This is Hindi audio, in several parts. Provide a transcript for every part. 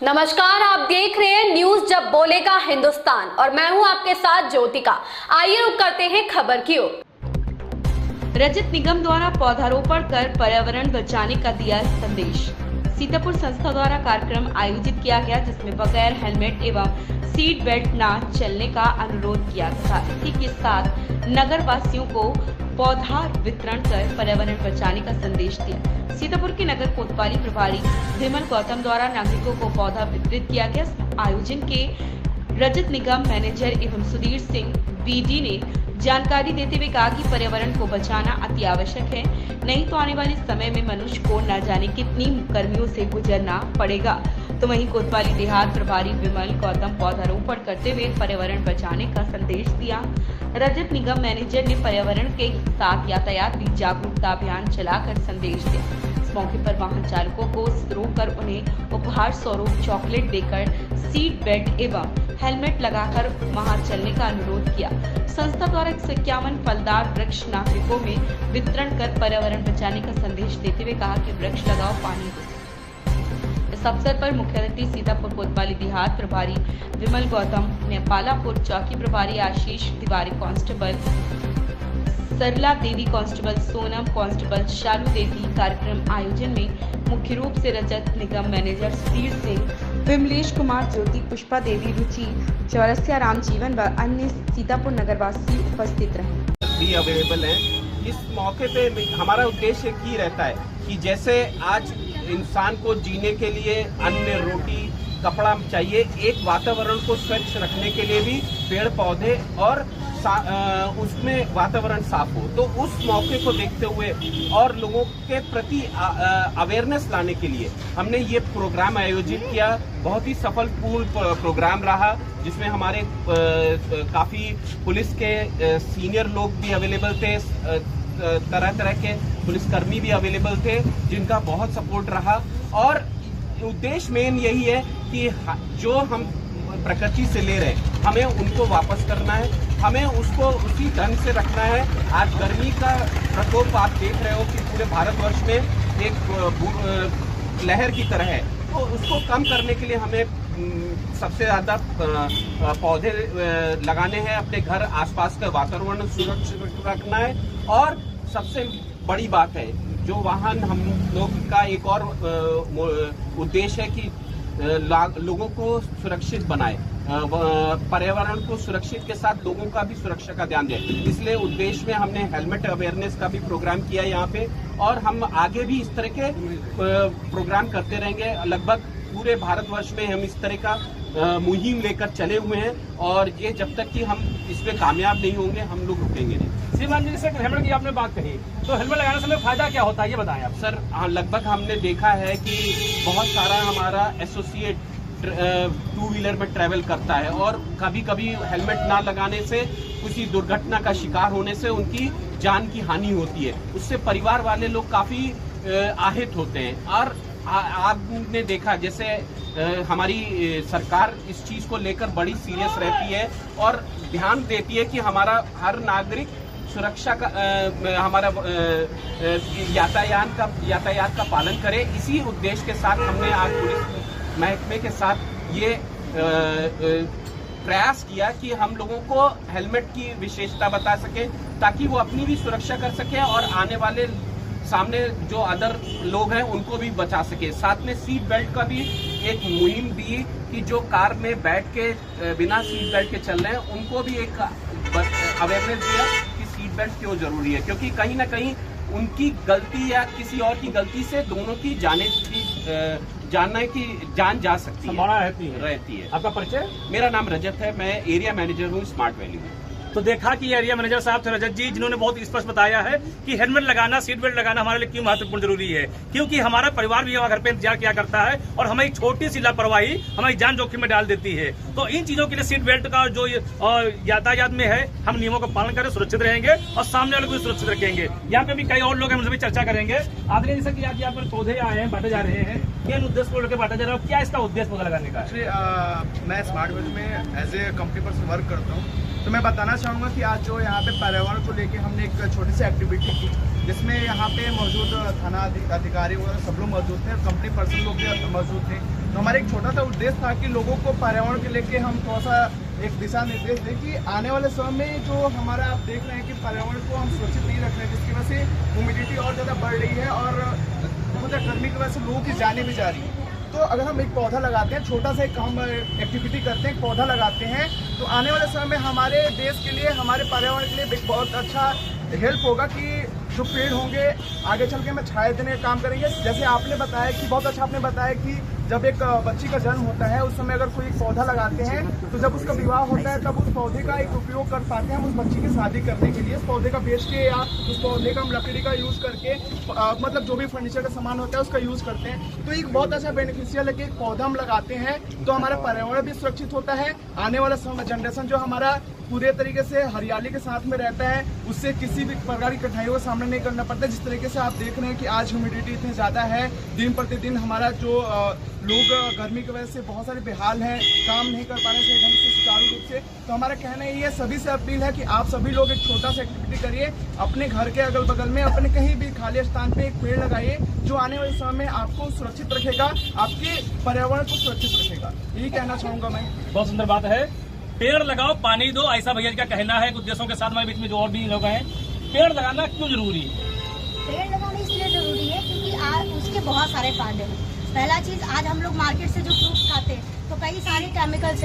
नमस्कार, आप देख रहे हैं न्यूज जब बोलेगा हिंदुस्तान और मैं हूं आपके साथ ज्योतिका। आइए रुक करते हैं खबर की ओर। रजत निगम द्वारा पौधारोपण कर पर्यावरण बचाने का दिया संदेश। सीतापुर संस्था द्वारा कार्यक्रम आयोजित किया गया, जिसमें बगैर हेलमेट एवं सीट बेल्ट न चलने का अनुरोध किया तथा इसी के साथ नगर वासियों को पौधा वितरण कर पर्यावरण बचाने का संदेश दिया। सीतापुर के नगर कोतवाली प्रभारी विमल गौतम द्वारा नागरिकों को पौधा वितरित किया गया। आयोजन के रजत निगम मैनेजर एवं सुधीर सिंह बीडी ने जानकारी देते हुए कहा कि पर्यावरण को बचाना अति आवश्यक है, नहीं तो आने वाले समय में मनुष्य को न जाने कितनी गर्मियों से गुजरना पड़ेगा। तो वहीं कोतवाली देहात प्रभारी विमल गौतम पौधारोपण करते हुए पर्यावरण बचाने का संदेश दिया। रजत निगम मैनेजर ने पर्यावरण के साथ यातायात भी जागरूकता अभियान चलाकर संदेश दिया। इस मौके पर वाहन चालकों को रोककर उन्हें उपहार स्वरूप चॉकलेट देकर सीट बेल्ट एवं हेलमेट लगाकर वहां चलने का अनुरोध किया। संस्था द्वारा 151 फलदार वृक्ष नागरिकों में वितरण कर पर्यावरण बचाने का संदेश देते हुए कहा कि वृक्ष लगाओ, पानी दो। इस अवसर पर मुख्य अतिथि सीतापुर कोतवाली देहात प्रभारी विमल गौतम, नेपालापुर चौकी प्रभारी आशीष तिवारी, कांस्टेबल सरला देवी, कांस्टेबल सोनम, कांस्टेबल शालू देवी। कार्यक्रम आयोजन में मुख्य रूप से रजत निगम मैनेजर सुधीर सिंह, विमलेश कुमार, ज्योति, पुष्पा देवी, रुचि, चौरसिया, राम जीवन व अन्य सीतापुर नगरवासी उपस्थित रहे। भी अवेलेबल है। इस मौके पे हमारा उद्देश्य एक ही रहता है कि जैसे आज इंसान को जीने के लिए अन्न, रोटी, कपड़ा चाहिए, एक वातावरण को स्वच्छ रखने के लिए भी पेड़ पौधे और उसमें वातावरण साफ हो। तो उस मौके को देखते हुए और लोगों के प्रति अवेयरनेस लाने के लिए हमने ये प्रोग्राम आयोजित किया। बहुत ही सफलपूर्ण प्रोग्राम रहा, जिसमें हमारे काफी पुलिस के सीनियर लोग भी अवेलेबल थे, तरह तरह के पुलिसकर्मी भी अवेलेबल थे, जिनका बहुत सपोर्ट रहा। और उद्देश्य मेन यही है कि जो हम प्रकृति से ले रहे हैं, हमें उनको वापस करना है, हमें उसको उसी ढंग से रखना है। आज गर्मी का प्रकोप आप देख रहे हो कि पूरे भारतवर्ष में एक लहर की तरह है, तो उसको कम करने के लिए हमें सबसे ज्यादा पौधे लगाने हैं, अपने घर आसपास का वातावरण सुरक्षित रखना है। और सबसे बड़ी बात है, जो वाहन हम लोग का एक और उद्देश्य है कि लोगों को सुरक्षित बनाए, पर्यावरण को सुरक्षित के साथ लोगों का भी सुरक्षा का ध्यान दें। इसलिए उद्देश्य में हमने हेलमेट अवेयरनेस का भी प्रोग्राम किया यहाँ पे, और हम आगे भी इस तरह के प्रोग्राम करते रहेंगे। लगभग पूरे भारतवर्ष में हम इस तरह का मुहिम लेकर चले हुए हैं, और ये जब तक कि हम इसमें कामयाब नहीं होंगे, हम लोग रुकेंगे नहीं। श्रीमान जी, से हेलमेट की आपने बात कही, तो हेलमेट लगाने से हमें फायदा क्या होता है, ये बताएं आप। सर, लगभग हमने देखा है कि बहुत सारा हमारा एसोसिएट टू व्हीलर में ट्रैवल करता है, और कभी कभी हेलमेट ना लगाने से, किसी दुर्घटना का शिकार होने से उनकी जान की हानि होती है। उससे परिवार वाले लोग काफी आहत होते हैं। और आपने देखा जैसे हमारी सरकार इस चीज को लेकर बड़ी सीरियस रहती है और ध्यान देती है कि हमारा हर नागरिक सुरक्षा का हमारा यातायात का पालन करे। इसी उद्देश्य के साथ हमने आज पुलिस महकमे के साथ ये प्रयास किया कि हम लोगों को हेलमेट की विशेषता बता सके, ताकि वो अपनी भी सुरक्षा कर सके और आने वाले सामने जो अदर लोग हैं उनको भी बचा सके। साथ में सीट बेल्ट का भी एक मुहिम दी कि जो कार में बैठ के बिना सीट बेल्ट के चल रहे हैं, उनको भी एक अवेयरनेस दिया कि सीट बेल्ट क्यों जरूरी है, क्योंकि कहीं ना कहीं उनकी गलती या किसी और की गलती से दोनों की जानना की जान जा सकती है, रहती है। आपका परिचय? मेरा नाम रजत है, मैं एरिया मैनेजर हूँ स्मार्ट वैली में। तो देखा कि एरिया मैनेजर साहब थे रजत जी, जिन्होंने बहुत स्पष्ट बताया है कि हेलमेट लगाना, सीट बेल्ट लगाना हमारे लिए क्यों महत्वपूर्ण जरूरी है, क्योंकि हमारा परिवार भी हमारे घर पे इंतजार किया करता है और हमारी छोटी सी लापरवाही हमारी जान जोखिम में डाल देती है। तो इन चीजों के लिए सीट बेल्ट का जो यातायात में है, हम नियमों का पालन करें, सुरक्षित रहेंगे और सामने वाले को भी सुरक्षित रखेंगे। यहाँ पे भी कई और लोग हैं, उनसे भी चर्चा करेंगे। आदरणीय, जैसा कि आज यहाँ पर पौधे आए हैं, बांटे जा रहे हैं, किन उद्देश्य को लेकर बांटा जा रहा है, क्या इसका उद्देश्य पौधा लगाने का है? मैं स्मार्ट वैली में as a company person work करता हूँ, तो मैं बताना चाहूँगा कि आज जो यहाँ पे पर्यावरण को लेके हमने एक छोटी सी एक्टिविटी की, जिसमें यहाँ पे मौजूद थाना अधिकारी वगैरह सब लोग मौजूद थे, कंपनी पर्सन लोग भी मौजूद थे। तो हमारा एक छोटा सा उद्देश्य था कि लोगों को पर्यावरण के लेके हम थोड़ा सा एक दिशा निर्देश दें कि आने वाले समय में जो हमारा आप देख रहे हैं कि पर्यावरण को हम सुरक्षित नहीं रख रहे हैं, जिसकी वजह से ह्यूमिडिटी और ज़्यादा बढ़ रही है और बहुत ज़्यादा गर्मी की वजह से लोगों की जाने भी जा रही है। तो अगर हम एक पौधा लगाते हैं, छोटा सा एक हम एक्टिविटी करते हैं, एक पौधा लगाते हैं, तो आने वाले समय में हमारे देश के लिए, हमारे पर्यावरण के लिए एक बहुत अच्छा हेल्प होगा कि जो पेड़ होंगे आगे चल के हमें छाया देने का काम करेंगे। जैसे आपने बताया कि बहुत अच्छा आपने बताया कि जब एक बच्ची का जन्म होता है उस समय अगर कोई एक पौधा लगाते हैं तो जब उसका विवाह होता है तब उस पौधे का एक उपयोग कर पाते हैं हम उस बच्ची की शादी करने के लिए। उस पौधे का बेच के या उस पौधे का हम लकड़ी का यूज़ करके मतलब जो भी फर्नीचर का सामान होता है उसका यूज़ करते हैं। तो एक बहुत अच्छा बेनिफिशियल है कि एक पौधा हम लगाते हैं तो हमारा पर्यावरण भी सुरक्षित होता है। आने वाला समय जनरेशन जो हमारा पूरे तरीके से हरियाली के साथ में रहता है, उससे किसी भी प्रकार की कठिनाइयों का सामना नहीं करना पड़ता। जिस तरीके से आप देख रहे हैं कि आज ह्यूमिडिटी इतनी ज़्यादा है, दिन प्रतिदिन हमारा जो लोग गर्मी की वजह से बहुत सारे बेहाल हैं, काम नहीं कर पाने से ढंग से सुचारू रूप से। तो हमारा कहना ये सभी से अपील है कि आप सभी लोग एक छोटा सा एक्टिविटी करिए, अपने घर के अगल बगल में, अपने कहीं भी खाली स्थान पे एक पेड़ लगाइए जो आने वाले समय में आपको सुरक्षित रखेगा, आपके पर्यावरण को सुरक्षित रखेगा। यही कहना चाहूँगा मैं। बहुत सुंदर बात है, पेड़ लगाओ पानी दो, ऐसा भैया का कहना है। कुछ देशों के साथ हमारे बीच में जो और भी लोग हैं, पेड़ लगाना क्यों जरूरी है? पेड़ लगाना इसलिए जरूरी है क्योंकि आज उसके बहुत सारे फायदे हैं। पहला चीज, आज हम लोग मार्केट से जो फ्रूट्स खाते हैं तो कई सारे केमिकल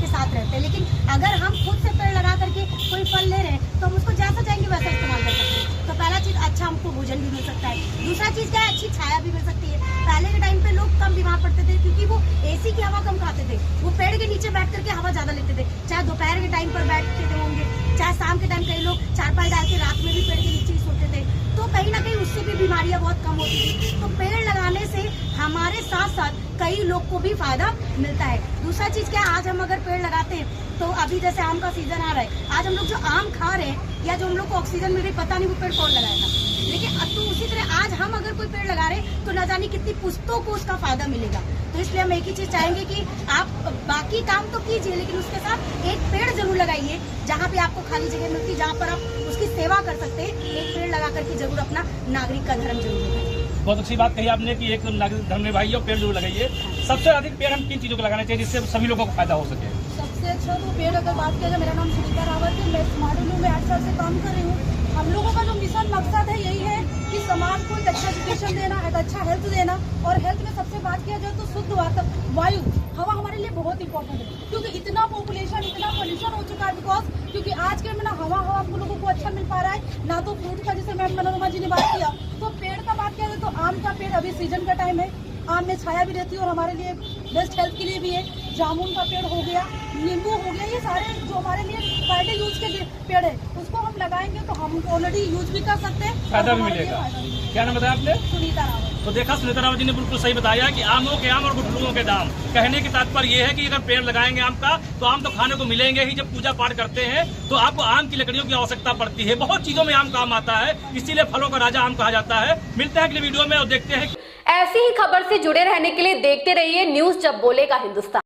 के साथ रहते हैं, लेकिन अगर हम खुद से पेड़ लगा करके कोई फल ले रहे हैं तो हम उसको जैसा चाहेंगे वैसा इस्तेमाल कर सकते हैं। तो पहला चीज, अच्छा हमको भोजन भी मिल सकता है। दूसरा चीज क्या है, अच्छी छाया भी मिल सकती है। पहले के टाइम पे लोग कम बीमार पड़ते थे क्योंकि वो एसी की हवा कम खाते थे, वो पेड़ के नीचे बैठ करके हवा ज्यादा लेते थे। चाहे दोपहर के टाइम पर बैठते थे होंगे, चाहे शाम के टाइम कई लोग चारपाई डाल के रात में भी पेड़ के नीचे ही सोते थे, तो कहीं ना कहीं उससे भी बीमारियां बहुत कम होती थी। तो पेड़ लगाने से हमारे साथ साथ कई लोग को भी फायदा मिलता है। दूसरा चीज क्या, आज हम अगर पेड़ लगाते हैं तो अभी जैसे आम का सीजन आ रहा है, आज हम लोग जो आम खा रहे हैं या जो हम लोग को ऑक्सीजन मिल रही, पता नहीं वो पेड़ कौन लगाया था, लेकिन अब तो उसी तरह आज हम अगर कोई पेड़ लगा रहे हैं तो न जाने कितनी पुश्तों को उसका फायदा मिलेगा। तो इसलिए हम एक ही चीज चाहेंगे कि आप बाकी काम तो कीजिए लेकिन उसके साथ एक पेड़ जरूर लगाइए। जहाँ पे आपको खाली जगह मिलती है, जहाँ पर आप उसकी सेवा कर सकते हैं, एक पेड़ लगा करके जरूर अपना नागरिक का धर्म जरूर लगाइए। बहुत अच्छी बात कही आपने कि एक नागरिक धर्म निभाइए, पेड़ जरूर लगाइए। सबसे अधिक पेड़ हम किन चीजों को लगाना चाहिए जिससे सभी लोगों को फायदा हो सके? सबसे अच्छा तो पेड़ अगर बात किया जाए, मेरा नाम सुनीता रावत है, मैं स्मार्ट में 8 साल से काम कर रही हूँ। हम लोगों का जो मिशन मकसद है यही है कि समाज को एक अच्छा एजुकेशन देना, एक अच्छा हेल्थ देना, और हेल्थ में सबसे बात किया जाए तो शुद्ध वायु हवा हमारे लिए बहुत इंपॉर्टेंट है क्योंकि इतना पॉपुलेशन, इतना पोल्यूशन हो चुका है। बिकॉज क्योंकि आज के में ना हवा हम लोगों को अच्छा मिल पा रहा है, ना तो फ्रूट का, जैसे मैम मनोरमा जी ने बात किया, तो पेड़ का बात किया जाए तो आम का पेड़ अभी सीजन का टाइम है, आम में छाया भी रहती है और हमारे लिए बेस्ट हेल्थ के लिए भी है। जामुन का पेड़ हो गया, नींबू हो गया, ये सारे जो हमारे लिए पर डे यूज के पेड़ है, उसको हम लगाएंगे तो हम ऑलरेडी यूज भी कर सकते हैं, फायदा भी मिलेगा। क्या नाम बताया आपने? सुनीता रावत। तो देखा, सुनीता रावत जी ने बिल्कुल सही बताया कि आमों के आम और गुठलुओं के दाम। कहने की तात्पर्य ये है कि अगर पेड़ लगाएंगे आम का तो आम तो खाने को मिलेंगे ही। जब पूजा पाठ करते हैं तो आपको आम की लकड़ियों की आवश्यकता पड़ती है, बहुत चीजों में आम काम आता है, इसीलिए फलों का राजा आम कहा जाता है। मिलते हैं अगले वीडियो में और देखते हैं। ऐसी ही खबर से जुड़े रहने के लिए देखते रहिए न्यूज़ जब बोलेगा हिंदुस्तान।